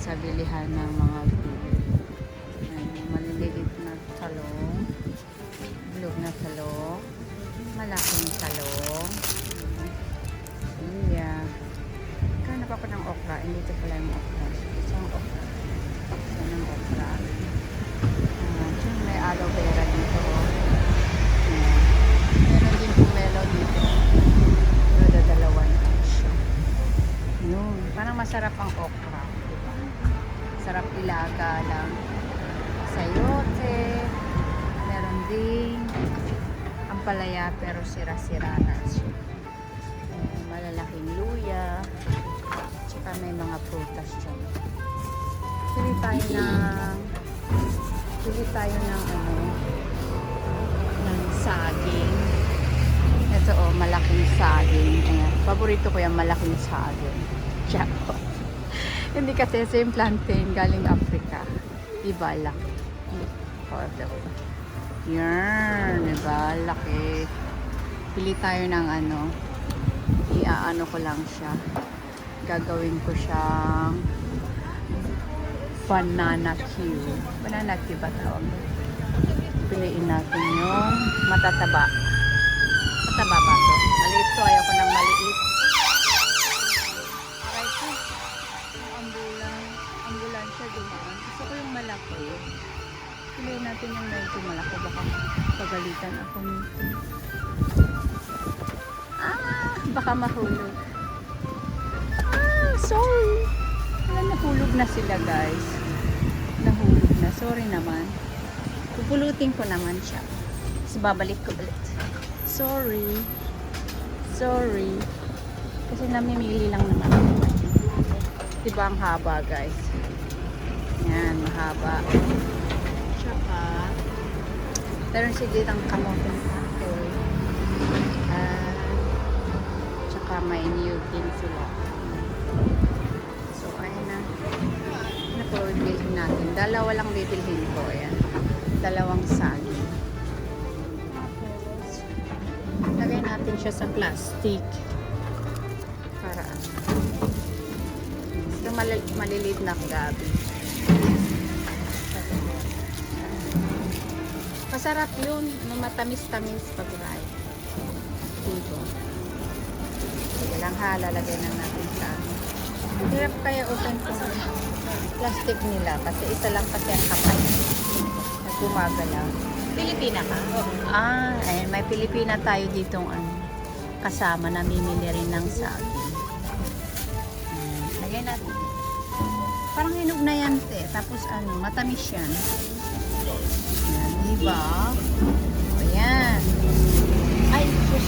sa bilihan ng mga gulay. Ayan, maliliit na talong, bilog na talong, malaking talong, iya. Kanap ako ng okra, hindi ito pala yung okra. Isang okra. Isang ng okra. May aloe vera dito. Ayan. Meron din pomelo dito. Pero dalawa na siya. Yun. Parang masarap ang okra. Diba? Sarap ilaga lang. Sayote. Meron din ampalaya pero sira-sira na siya. Malalaking luya. Tsaka may mga prutas dyan. Pili tayo ng ng saging. Ito malaking saging. Ayan. Paborito ko yung malaking saging. Tsaka. Hindi kasi ito yung plantain galing Africa. Diba laki? Yan. Diba laki? Pili tayo ng iaano ko lang siya. Gagawin ko siyang banana cue. Banana cue ba tawag? Piliin natin yung matataba. Mataba ba ito? Maliit to. Ayaw ko ng maliit. Right po. Ambulansya dumaan. Gusto ko yung malaki. Piliin natin yung medyo malaki. Baka pagalitan ako nito. Baka mahulog. Sorry. Nahulog na sila guys. Nahulog na. Sorry naman. Pupulutin ko naman siya. Tapos babalik ko ulit. Sorry. Sorry. Kasi namimili lang naman. Diba ang haba guys? Yan. Mahaba. Tsaka pero sigitang kamoting kahoy. Tsaka may new din sila. Bibilhin natin. Dalawa lang bibilhin ko. Ayan. Dalawang saging. Lagay natin siya sa plastic. Para ito maliliit na gabi. Masarap yun. Matamis-tamis pag right. Dito. Sige lang ha. Lalagay na natin sa hirap kaya open ko plastic nila kasi isa lang kasi ang kapal nagumagalaw. Pilipina ka? Ayan, may Pilipina tayo ditong kasama, namimili rin ng saging. Lagay natin. Parang hinog na yan tapos matamis yan. Ayan, diba? Ayan. Ay, sus,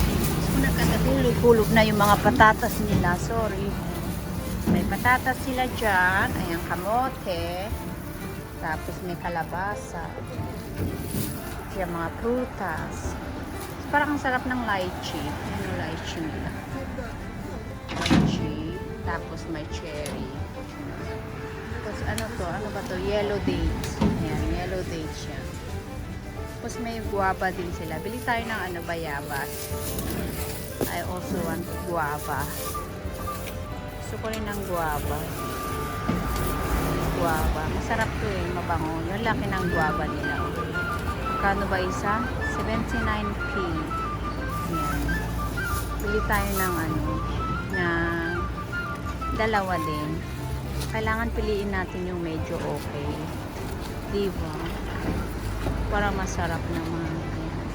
nagkatulog na yung mga patatas nila, sorry. May patatas sila dyan. Ayan, kamote. Tapos may kalabasa. Yung mga prutas. Parang ang sarap ng lychee. Ayan yung lychee nila. Lychee. Tapos may cherry. Tapos ano ba to? Yellow dates. Ayan, yellow dates yan. Tapos may guava din sila. Bili tayo ng bayabas. I also want guava. Gusto ko rin ng guava. Guava. Masarap to mabango. Yung laki ng guava nila. Magkano ba isa? 79p. Ayan. Bili tayo ng ng dalawa din. Kailangan piliin natin yung medyo okay. Diba? Para masarap naman. Ayan.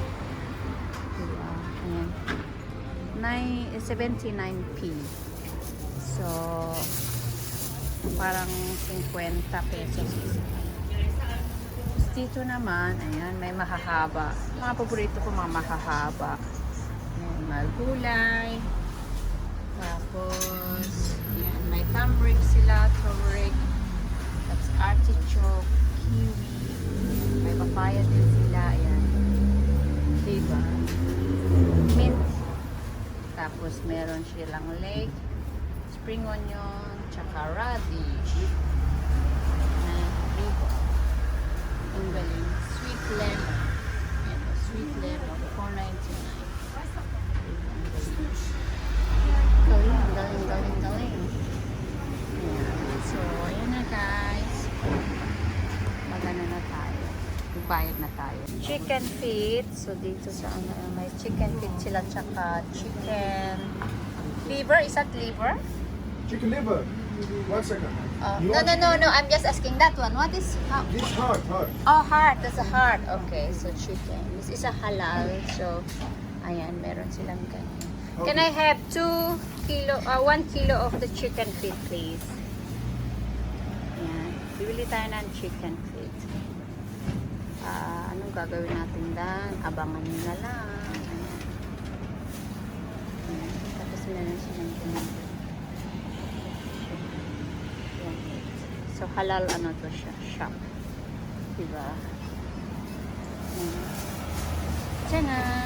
Diba? Ayan. 79p. So, parang 50 pesos. Dito naman, ayan, may mahahaba. Mga paborito ko mga mahahaba. Ayan, mga gulay. Tapos, ayan, may turmeric sila, turmeric. Tapos artichoke, kiwi. May papaya din sila, ayan. Diba? Mint. Tapos, meron silang leg. Spring onion, tsaka radish. Diba? Ang galing. Sweet lemon. Ayan, sweet lemon. $4.99. Galing. Ayan. So, ayan na guys. magbayad na tayo. Chicken feet. So, dito sa ano, may chicken feet sila, tsaka chicken liver. Is that liver? Chicken liver. 1 second. You No, want no, no, chicken no. I'm just asking that one. What is... This heart. Oh, heart. That's a heart. Okay, so chicken. This is a halal. So, ayan, meron silang ganyan. Can I have 1 kilo of the chicken feet, please? Ayan. Bibili tayo ng chicken feet. Anong gagawin natin dan? Abangan nyo na lang. Ayan. Ayan. Tapos meron silang ganyan. So, halal ano to siya, shop. Diba? Ayan. Tiyanan!